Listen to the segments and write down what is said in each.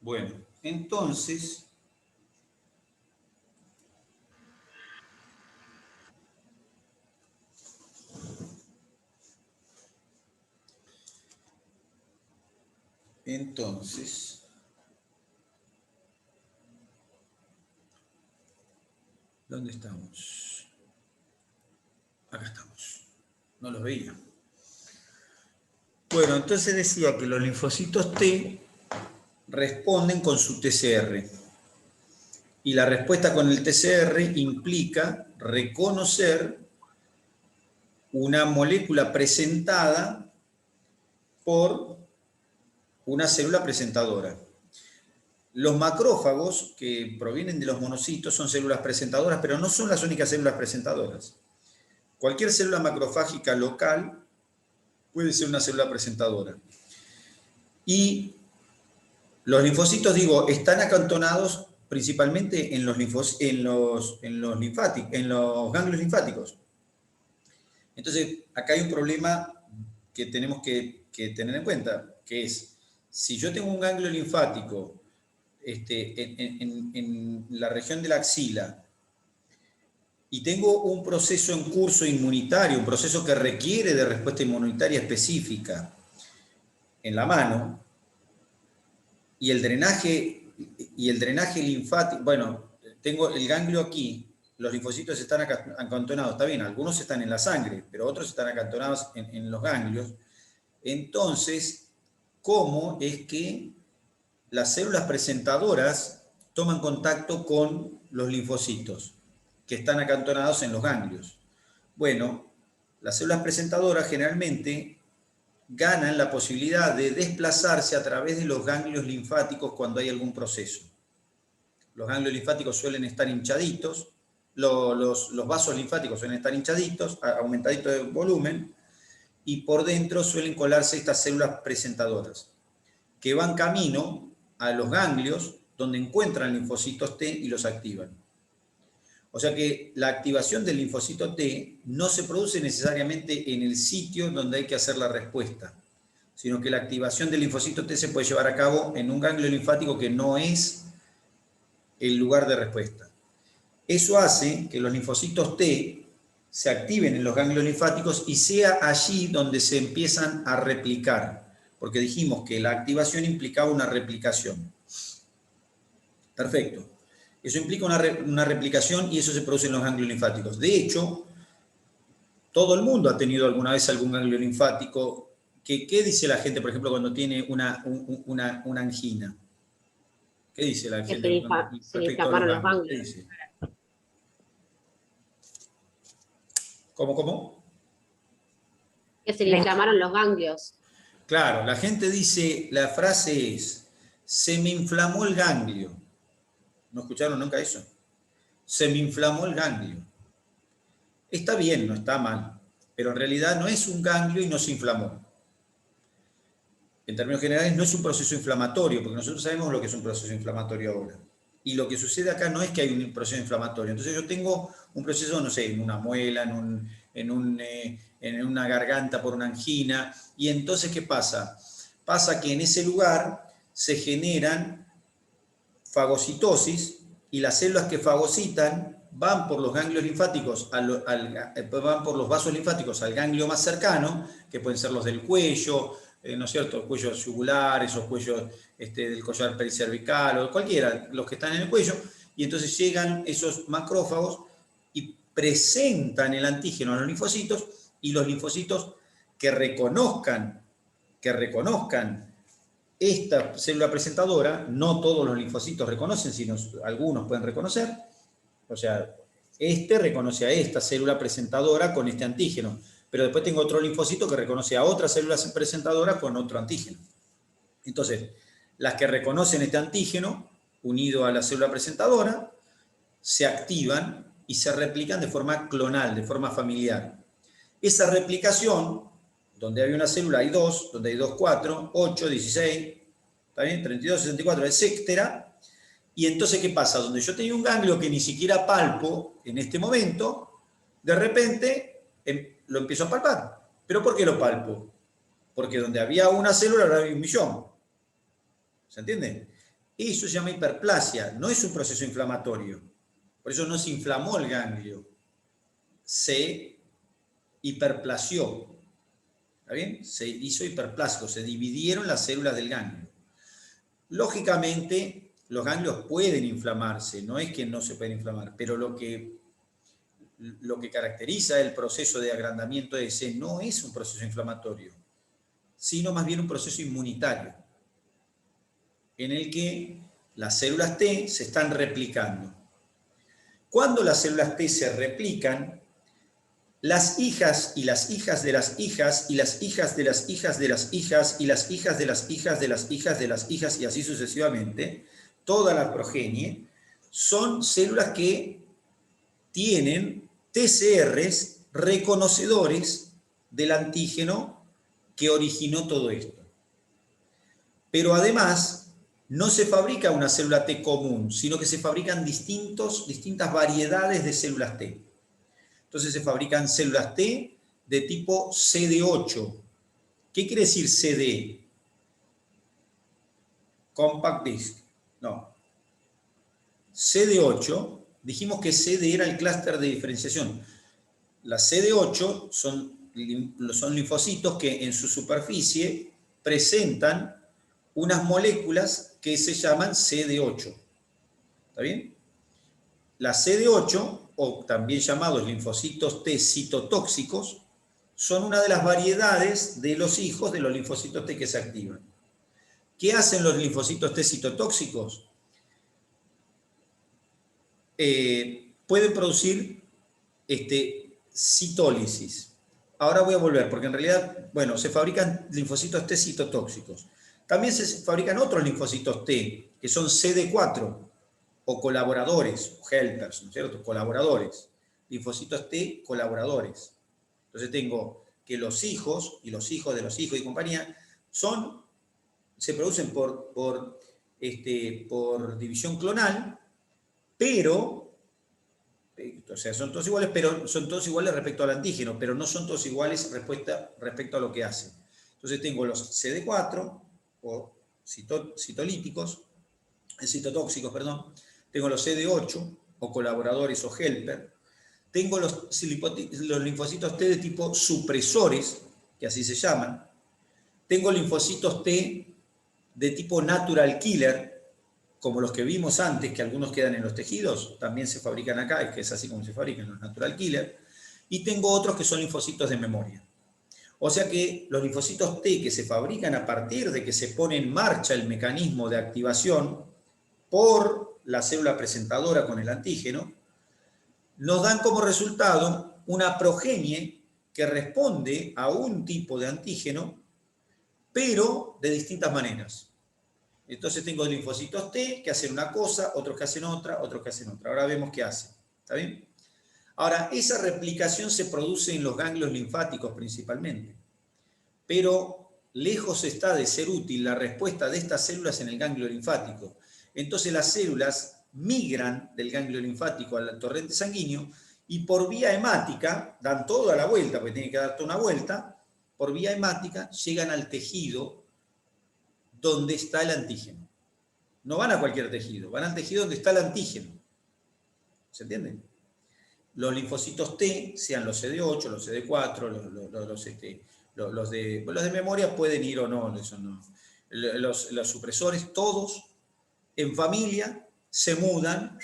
Bueno, entonces, ¿dónde estamos? Acá estamos. No los veía. Bueno, entonces decía que los linfocitos T responden con su TCR. Y la respuesta con el TCR implica reconocer una molécula presentada por una célula presentadora. Los macrófagos, que provienen de los monocitos, son células presentadoras, pero no son las únicas células presentadoras. Cualquier célula macrofágica local puede ser una célula presentadora. Y los linfocitos, digo, están acantonados principalmente en los ganglios linfáticos. Entonces, acá hay un problema que tenemos que tener en cuenta, que es, si yo tengo un ganglio linfático en la región de la axila y tengo un proceso en curso inmunitario, un proceso que requiere de respuesta inmunitaria específica en la mano, y el drenaje linfático, bueno, tengo el ganglio aquí, los linfocitos están acantonados, está bien, algunos están en la sangre, pero otros están acantonados en los ganglios. Entonces, ¿cómo es que las células presentadoras toman contacto con los linfocitos que están acantonados en los ganglios? Bueno, las células presentadoras generalmente ganan la posibilidad de desplazarse a través de los ganglios linfáticos cuando hay algún proceso. Los ganglios linfáticos suelen estar hinchaditos, los vasos linfáticos suelen estar hinchaditos, aumentaditos de volumen, y por dentro suelen colarse estas células presentadoras, que van camino a los ganglios donde encuentran linfocitos T y los activan. O sea que la activación del linfocito T no se produce necesariamente en el sitio donde hay que hacer la respuesta, sino que la activación del linfocito T se puede llevar a cabo en un ganglio linfático que no es el lugar de respuesta. Eso hace que los linfocitos T se activen en los ganglios linfáticos y sea allí donde se empiezan a replicar, porque dijimos que la activación implicaba una replicación. Perfecto. Eso implica una replicación y eso se produce en los ganglios linfáticos. De hecho, todo el mundo ha tenido alguna vez algún ganglio linfático. ¿Qué dice la gente, por ejemplo, cuando tiene una angina? ¿Qué dice la gente respecto a los ganglios? ¿Qué dice? ¿Cómo? Que se le inflamaron los ganglios. Claro, la gente dice, la frase es, se me inflamó el ganglio. ¿No escucharon nunca eso? Se me inflamó el ganglio. Está bien, no está mal, pero en realidad no es un ganglio y no se inflamó. En términos generales, no es un proceso inflamatorio, porque nosotros sabemos lo que es un proceso inflamatorio ahora. Y lo que sucede acá no es que hay un proceso inflamatorio. Entonces yo tengo un proceso, no sé, en una muela, en una garganta por una angina, y entonces, ¿qué pasa? Pasa que en ese lugar se generan fagocitosis y las células que fagocitan van por los ganglios linfáticos, van por los vasos linfáticos al ganglio más cercano, que pueden ser los del cuello, ¿no es cierto? Los cuellos yugulares, o cuellos del collar pericervical, o cualquiera, los que están en el cuello, y entonces llegan esos macrófagos y presentan el antígeno a los linfocitos, y los linfocitos que reconozcan esta célula presentadora, no todos los linfocitos reconocen, sino algunos pueden reconocer, o sea, reconoce a esta célula presentadora con este antígeno, pero después tengo otro linfocito que reconoce a otra célula presentadora con otro antígeno. Entonces, las que reconocen este antígeno, unido a la célula presentadora, se activan y se replican de forma clonal, de forma familiar. Esa replicación, donde hay una célula hay dos, donde hay 2, 4, 8, 16, ¿está bien? 32, 64, etcétera. Y entonces, ¿qué pasa? Donde yo tenía un ganglio que ni siquiera palpo en este momento, de repente lo empiezo a palpar. ¿Pero por qué lo palpo? Porque donde había una célula ahora hay 1.000.000. ¿Se entiende? Eso se llama hiperplasia, no es un proceso inflamatorio. Por eso no se inflamó el ganglio, se hiperplasió. ¿Está bien? Se hizo hiperplásico, se dividieron las células del ganglio. Lógicamente, los ganglios pueden inflamarse, no es que no se pueden inflamar, pero lo que caracteriza el proceso de agrandamiento ese no es un proceso inflamatorio, sino más bien un proceso inmunitario, en el que las células T se están replicando. Cuando las células T se replican, las hijas y las hijas de las hijas y las hijas de las hijas de las hijas y las hijas de las hijas de las hijas de las hijas y así sucesivamente, toda la progenie, son células que tienen TCRs reconocedores del antígeno que originó todo esto. Pero además, no se fabrica una célula T común, sino que se fabrican distintas variedades de células T. Entonces se fabrican células T de tipo CD8. ¿Qué quiere decir CD? Compact Disc. No. CD8, dijimos que CD era el clúster de diferenciación. Las CD8 son linfocitos que en su superficie presentan unas moléculas que se llaman CD8. ¿Está bien? Las CD8, o también llamados linfocitos T citotóxicos, son una de las variedades de los hijos de los linfocitos T que se activan. ¿Qué hacen los linfocitos T citotóxicos? Pueden producir citólisis. Ahora voy a volver, porque en realidad, bueno, se fabrican linfocitos T citotóxicos. También se fabrican otros linfocitos T, que son CD4, o colaboradores, o helpers, ¿no es cierto? Colaboradores. Linfocitos T colaboradores. Entonces tengo que los hijos y los hijos de los hijos y compañía se producen por división clonal, pero, o sea, son todos iguales, pero son todos iguales respecto al antígeno, pero no son todos iguales respecto a lo que hacen. Entonces tengo los CD4, o citotóxicos, perdón. Tengo los CD8, o colaboradores o helper. Tengo los linfocitos T de tipo supresores, que así se llaman. Tengo linfocitos T de tipo natural killer, como los que vimos antes, que algunos quedan en los tejidos, también se fabrican acá, que es así como se fabrican los natural killer. Y tengo otros que son linfocitos de memoria. O sea que los linfocitos T que se fabrican a partir de que se pone en marcha el mecanismo de activación por la célula presentadora con el antígeno, nos dan como resultado una progenie que responde a un tipo de antígeno, pero de distintas maneras. Entonces tengo linfocitos T que hacen una cosa, otros que hacen otra, otros que hacen otra. Ahora vemos qué hacen. ¿Está bien? Ahora, esa replicación se produce en los ganglios linfáticos principalmente, pero lejos está de ser útil la respuesta de estas células en el ganglio linfático. Entonces las células migran del ganglio linfático al torrente sanguíneo y por vía hemática, dan toda la vuelta, porque tienen que dar toda una vuelta, por vía hemática llegan al tejido donde está el antígeno. No van a cualquier tejido, van al tejido donde está el antígeno. ¿Se entiende? Los linfocitos T, sean los CD8, los CD4, los de memoria pueden ir o no, eso no. Los supresores, todos en familia se mudan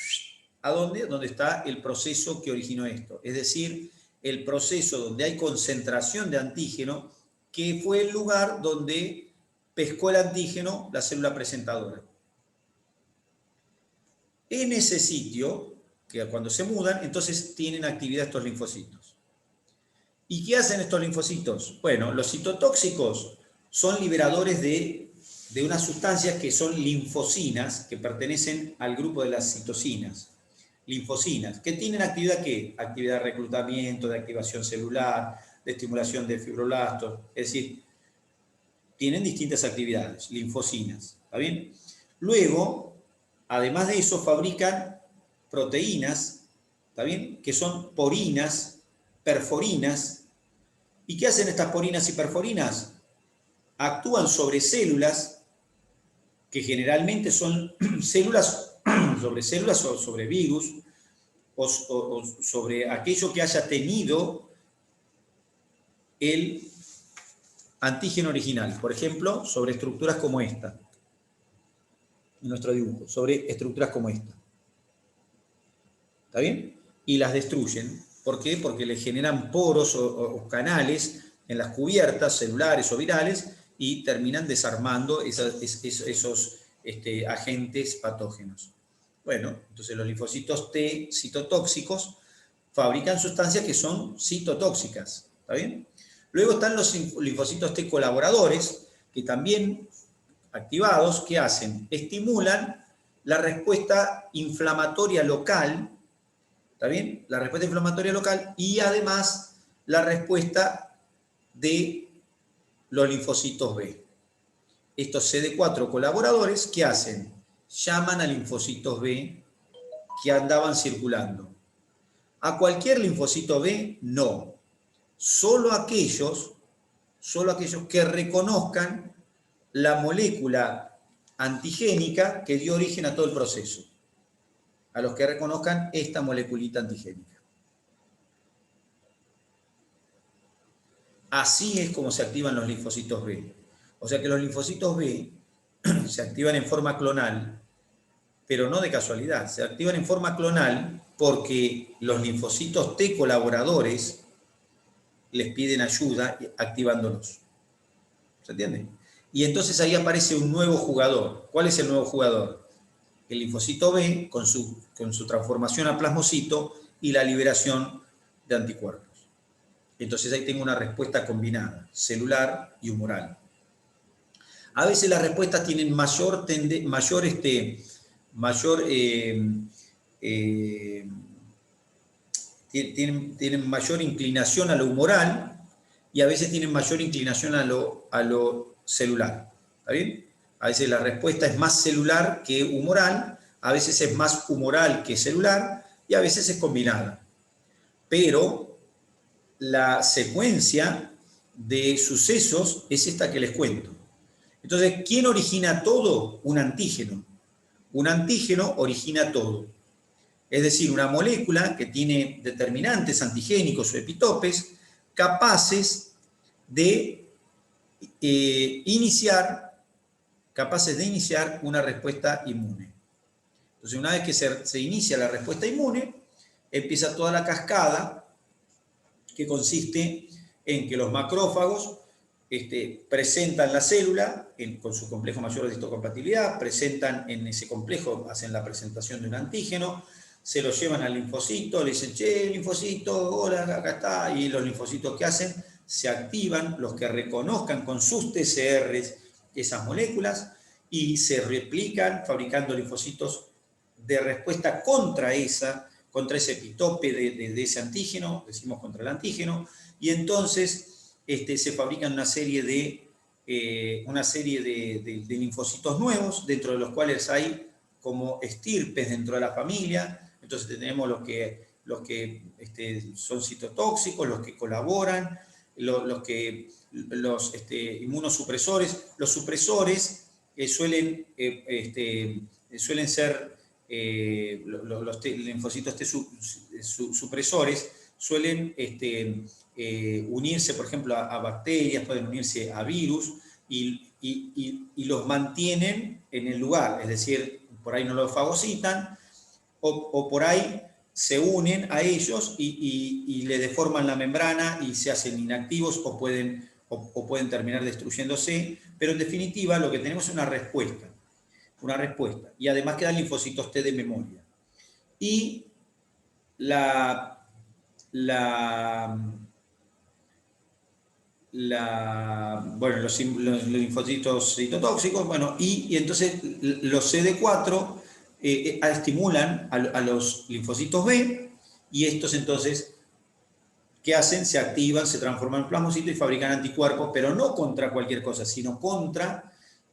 ¿a dónde? Donde está el proceso que originó esto. Es decir, el proceso donde hay concentración de antígeno, que fue el lugar donde pescó el antígeno la célula presentadora. En ese sitio, que cuando se mudan, entonces tienen actividad estos linfocitos. ¿Y qué hacen estos linfocitos? Bueno, los citotóxicos son liberadores de unas sustancias que son linfocinas, que pertenecen al grupo de las citocinas. Linfocinas, que tienen actividad ¿qué? Actividad de reclutamiento, de activación celular, de estimulación de fibroblastos, es decir, tienen distintas actividades, linfocinas, ¿está bien? Luego, además de eso, fabrican proteínas, ¿está bien? Que son porinas, perforinas. ¿Y qué hacen estas porinas y perforinas? Actúan sobre células que generalmente son células o sobre virus, o sobre aquello que haya tenido el antígeno original. Por ejemplo, sobre estructuras como esta, en nuestro dibujo, sobre estructuras como esta. ¿Está bien? Y las destruyen. ¿Por qué? Porque le generan poros o canales en las cubiertas celulares o virales y terminan desarmando esos agentes patógenos. Bueno, entonces los linfocitos T citotóxicos fabrican sustancias que son citotóxicas. ¿Está bien? Luego están los linfocitos T colaboradores, que también activados, ¿qué hacen? Estimulan la respuesta inflamatoria local, ¿está bien? La respuesta inflamatoria local y además la respuesta de los linfocitos B. Estos CD4 colaboradores, ¿qué hacen? Llaman a linfocitos B que andaban circulando. A cualquier linfocito B, no. Solo aquellos que reconozcan la molécula antigénica que dio origen a todo el proceso. A los que reconozcan esta moleculita antigénica. Así es como se activan los linfocitos B. O sea que los linfocitos B se activan en forma clonal, pero no de casualidad. Se activan en forma clonal porque los linfocitos T colaboradores les piden ayuda activándolos. ¿Se entiende? Y entonces ahí aparece un nuevo jugador. ¿Cuál es el nuevo jugador? El linfocito B con su transformación a plasmocito y la liberación de anticuerpos. Entonces ahí tengo una respuesta combinada, celular y humoral. A veces las respuestas tienen tienen mayor inclinación a lo humoral y a veces tienen mayor inclinación a lo celular. ¿Está bien? A veces la respuesta es más celular que humoral, a veces es más humoral que celular y a veces es combinada. Pero la secuencia de sucesos es esta que les cuento. Entonces, ¿quién origina todo? Un antígeno. Un antígeno origina todo. Es decir, una molécula que tiene determinantes antigénicos o epitopes capaces de iniciar una respuesta inmune. Entonces, una vez que se inicia la respuesta inmune, empieza toda la cascada que consiste en que los macrófagos presentan la célula con su complejo mayor de histocompatibilidad, presentan en ese complejo, hacen la presentación de un antígeno, se lo llevan al linfocito, le dicen, che, linfocito, hola, acá está, y los linfocitos que hacen, se activan, los que reconozcan con sus TCRs esas moléculas, y se replican fabricando linfocitos de respuesta contra ese epitope de ese antígeno, decimos contra el antígeno, y entonces se fabrican una serie de linfocitos nuevos, dentro de los cuales hay como estirpes dentro de la familia. Entonces tenemos los que son citotóxicos, los que colaboran, los inmunosupresores. Los supresores suelen ser los linfocitos T supresores, suelen unirse, por ejemplo, a bacterias, pueden unirse a virus y los mantienen en el lugar, es decir, por ahí no los fagocitan o por ahí se unen a ellos y le deforman la membrana y se hacen inactivos o pueden terminar destruyéndose, pero en definitiva lo que tenemos es una respuesta. Y además quedan linfocitos T de memoria. Y los linfocitos citotóxicos, y entonces los CD4 estimulan a los linfocitos B, y estos entonces, ¿qué hacen? Se activan, se transforman en plasmocitos y fabrican anticuerpos, pero no contra cualquier cosa, sino contra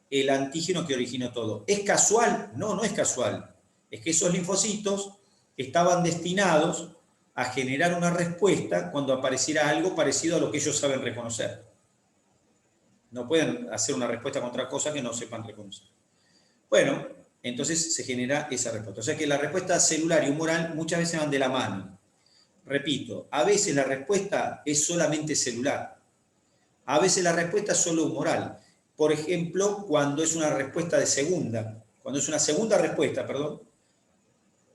el antígeno que originó todo. ¿Es casual? No, no es casual. Es que esos linfocitos estaban destinados a generar una respuesta cuando apareciera algo parecido a lo que ellos saben reconocer. No pueden hacer una respuesta contra cosas que no sepan reconocer. Bueno, entonces se genera esa respuesta. O sea que la respuesta celular y humoral muchas veces van de la mano. Repito, a veces la respuesta es solamente celular, a veces la respuesta es solo humoral. Por ejemplo, cuando es una respuesta de segunda, cuando es una segunda respuesta, perdón,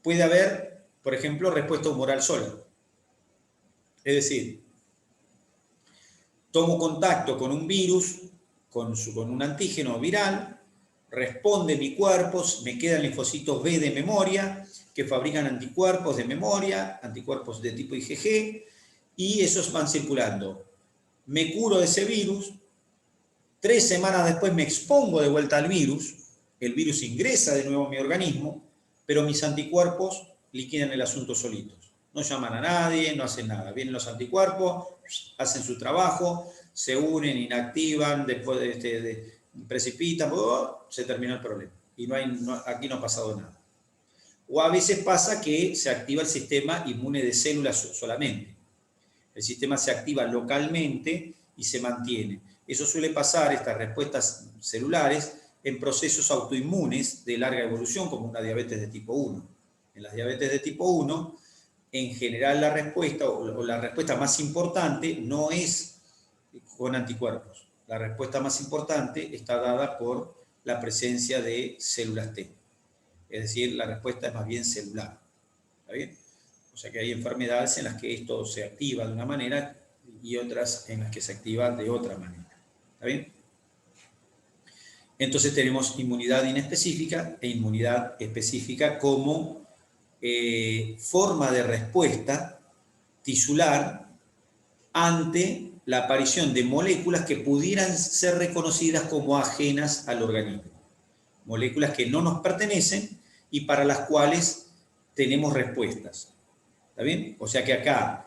puede haber, por ejemplo, respuesta humoral sola. Es decir, tomo contacto con un virus, con un antígeno viral, responde mi cuerpo, me quedan linfocitos B de memoria, que fabrican anticuerpos de memoria, anticuerpos de tipo IgG, y esos van circulando. Me curo de ese virus, 3 semanas después me expongo de vuelta al virus, el virus ingresa de nuevo a mi organismo, pero mis anticuerpos liquidan el asunto solitos. No llaman a nadie, no hacen nada. Vienen los anticuerpos, hacen su trabajo, se unen, inactivan, después precipitan, se terminó el problema. Y aquí no ha pasado nada. O a veces pasa que se activa el sistema inmune de células solamente. El sistema se activa localmente y se mantiene. Eso suele pasar, estas respuestas celulares, en procesos autoinmunes de larga evolución, como una diabetes de tipo 1. En las diabetes de tipo 1, en general la respuesta, o la respuesta más importante, no es con anticuerpos. La respuesta más importante está dada por la presencia de células T. Es decir, la respuesta es más bien celular. ¿Está bien? O sea que hay enfermedades en las que esto se activa de una manera y otras en las que se activa de otra manera. ¿Está bien? Entonces tenemos inmunidad inespecífica e inmunidad específica como forma de respuesta tisular ante la aparición de moléculas que pudieran ser reconocidas como ajenas al organismo. Moléculas que no nos pertenecen y para las cuales tenemos respuestas. ¿Está bien? O sea que acá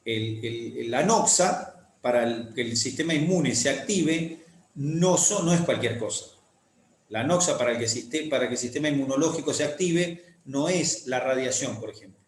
la noxa, para que el sistema inmune se active, no es cualquier cosa. La noxa para que el sistema inmunológico se active no es la radiación, por ejemplo.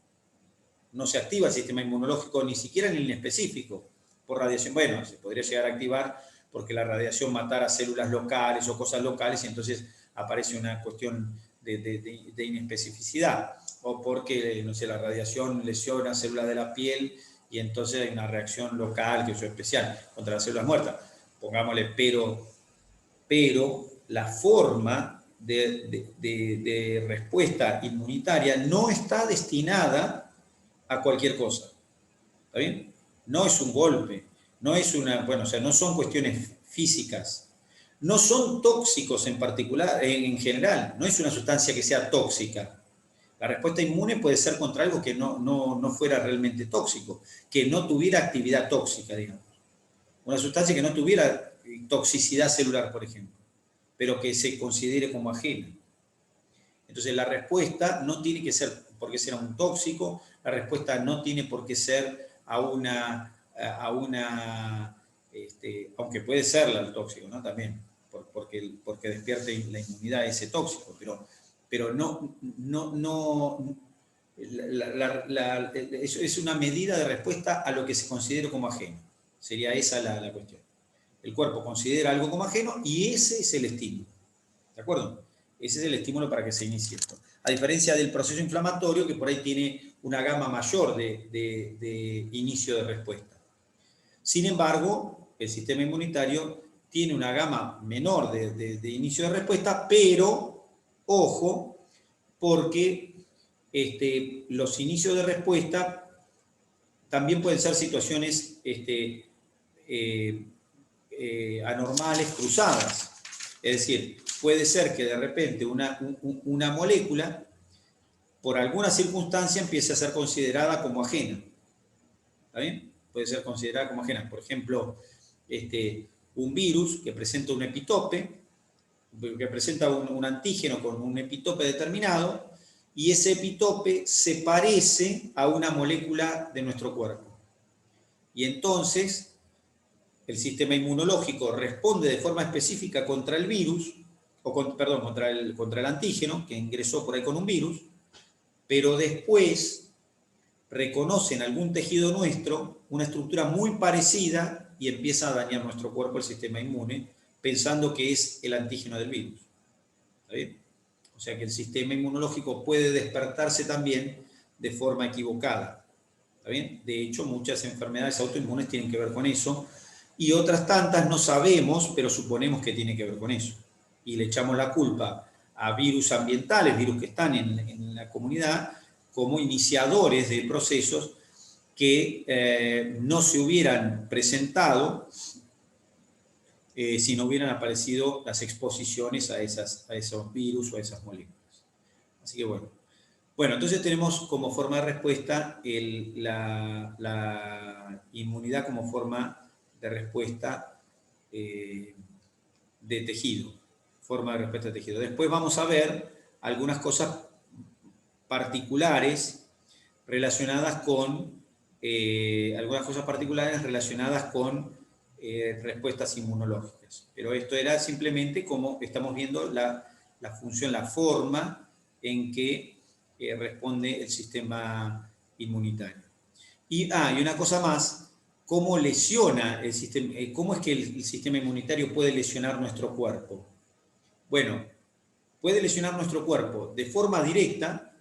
No se activa el sistema inmunológico ni siquiera en el inespecífico por radiación. Bueno, se podría llegar a activar porque la radiación matara células locales o cosas locales y entonces aparece una cuestión de inespecificidad. O porque, no sé, la radiación lesiona células de la piel y entonces hay una reacción local que es especial contra las células muertas. Pongámosle, pero la forma de respuesta inmunitaria no está destinada a cualquier cosa. ¿Está bien? No es un golpe, no es no son cuestiones físicas, no son tóxicos en particular, en general, no es una sustancia que sea tóxica. La respuesta inmune puede ser contra algo que no fuera realmente tóxico, que no tuviera actividad tóxica, digamos. Una sustancia que no tuviera toxicidad celular, por ejemplo, pero que se considere como ajena. Entonces la respuesta no tiene que ser porque sea un tóxico, la respuesta no tiene por qué ser aunque puede serla el tóxico, ¿no? También, porque despierte la inmunidad a ese tóxico, pero es una medida de respuesta a lo que se considere como ajeno. Sería esa la cuestión. El cuerpo considera algo como ajeno y ese es el estímulo. ¿De acuerdo? Ese es el estímulo para que se inicie esto. A diferencia del proceso inflamatorio, que por ahí tiene una gama mayor de inicio de respuesta. Sin embargo, el sistema inmunitario tiene una gama menor de inicio de respuesta, pero, ojo, porque los inicios de respuesta también pueden ser situaciones anormales, cruzadas. Es decir, puede ser que de repente una molécula, por alguna circunstancia, empiece a ser considerada como ajena. ¿Está bien? Puede ser considerada como ajena. Por ejemplo, un virus que presenta un epitope, que presenta un antígeno con un epitope determinado, y ese epitope se parece a una molécula de nuestro cuerpo. Y entonces el sistema inmunológico responde de forma específica contra el virus, contra el antígeno que ingresó por ahí con un virus, pero después reconoce en algún tejido nuestro una estructura muy parecida y empieza a dañar nuestro cuerpo, el sistema inmune, pensando que es el antígeno del virus. ¿Está bien? O sea que el sistema inmunológico puede despertarse también de forma equivocada. ¿Está bien? De hecho, muchas enfermedades autoinmunes tienen que ver con eso, y otras tantas no sabemos, pero suponemos que tiene que ver con eso. Y le echamos la culpa a virus ambientales, virus que están en la comunidad, como iniciadores de procesos que no se hubieran presentado si no hubieran aparecido las exposiciones a esos virus o a esas moléculas. Así que bueno. Bueno, entonces tenemos como forma de respuesta la inmunidad como forma de respuesta de tejido. Forma de respuesta de tejido. Después vamos a ver algunas cosas particulares relacionadas con respuestas inmunológicas. Pero esto era simplemente como estamos viendo la función, la forma en que responde el sistema inmunitario. Y una cosa más, ¿cómo lesiona el sistema? ¿Cómo es que el sistema inmunitario puede lesionar nuestro cuerpo? Bueno, puede lesionar nuestro cuerpo de forma directa,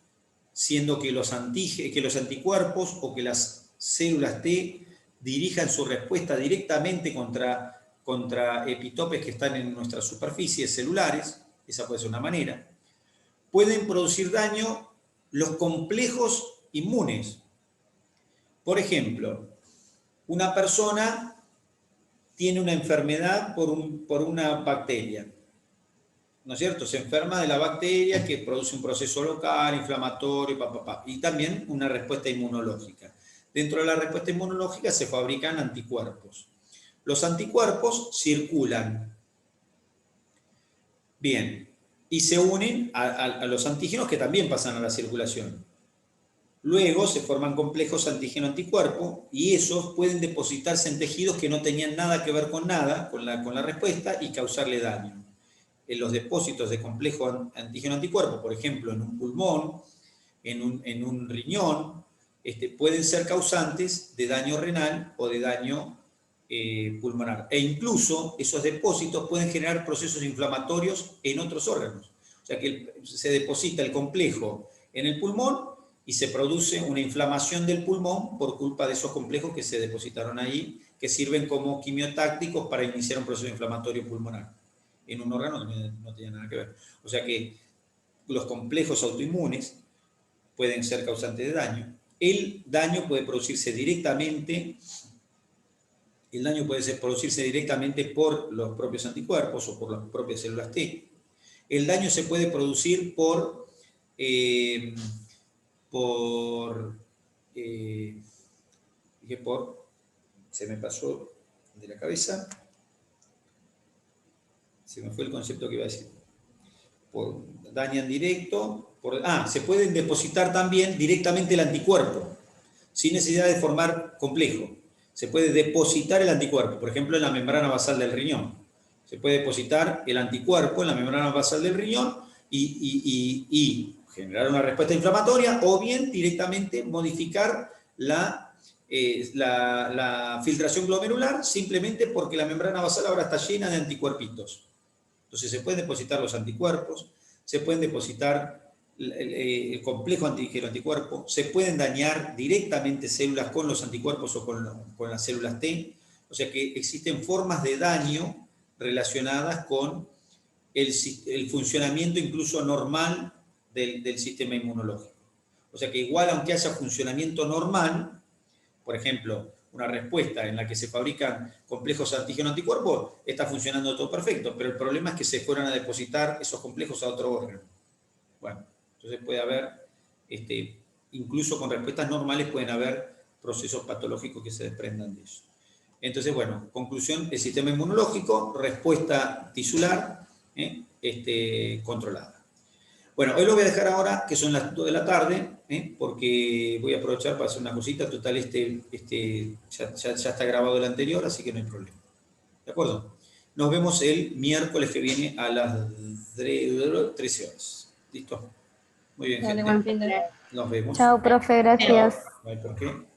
siendo que los anticuerpos o que las células T dirijan su respuesta directamente contra epitopes que están en nuestras superficies celulares. Esa puede ser una manera. Pueden producir daño los complejos inmunes. Por ejemplo, una persona tiene una enfermedad por una bacteria, ¿no es cierto? Se enferma de la bacteria que produce un proceso local, inflamatorio, y también una respuesta inmunológica. Dentro de la respuesta inmunológica se fabrican anticuerpos. Los anticuerpos circulan. Bien. Y se unen a los antígenos que también pasan a la circulación. Luego se forman complejos antígeno-anticuerpo y esos pueden depositarse en tejidos que no tenían nada que ver con nada, con la respuesta, y causarle daño. En los depósitos de complejo antígeno-anticuerpo, por ejemplo, en un pulmón, en un riñón, pueden ser causantes de daño renal o de daño pulmonar. E incluso esos depósitos pueden generar procesos inflamatorios en otros órganos. O sea que se deposita el complejo en el pulmón y se produce una inflamación del pulmón por culpa de esos complejos que se depositaron ahí, que sirven como quimiotácticos para iniciar un proceso inflamatorio pulmonar en un órgano que no tenía nada que ver. O sea que los complejos autoinmunes pueden ser causantes de daño. El daño puede producirse directamente por los propios anticuerpos o por las propias células T. El daño se puede producir se me pasó de la cabeza, se me fue el concepto que iba a decir. Dañan directo, se pueden depositar también directamente el anticuerpo, sin necesidad de formar complejo. Se puede depositar el anticuerpo, por ejemplo, en la membrana basal del riñón. Se puede depositar el anticuerpo en la membrana basal del riñón y generar una respuesta inflamatoria, o bien directamente modificar la filtración glomerular simplemente porque la membrana basal ahora está llena de anticuerpitos. Entonces se pueden depositar los anticuerpos, se pueden depositar el complejo antígeno-anticuerpo, se pueden dañar directamente células con los anticuerpos o con las células T. O sea que existen formas de daño relacionadas con el funcionamiento incluso normal del sistema inmunológico. O sea que igual, aunque haya funcionamiento normal, por ejemplo, una respuesta en la que se fabrican complejos antígeno-anticuerpos, está funcionando todo perfecto, pero el problema es que se fueran a depositar esos complejos a otro órgano. Bueno, entonces puede haber, incluso con respuestas normales pueden haber procesos patológicos que se desprendan de eso. Entonces, bueno, conclusión, el sistema inmunológico, respuesta tisular, controlada. Bueno, hoy lo voy a dejar ahora, que son las 2 de la tarde, porque voy a aprovechar para hacer una cosita. Total, ya está grabado el anterior, así que no hay problema. ¿De acuerdo? Nos vemos el miércoles que viene a las 13 horas. ¿Listo? Muy bien, gente. Dale, buen fin de... Nos vemos. Chao, profe, gracias. No hay por qué.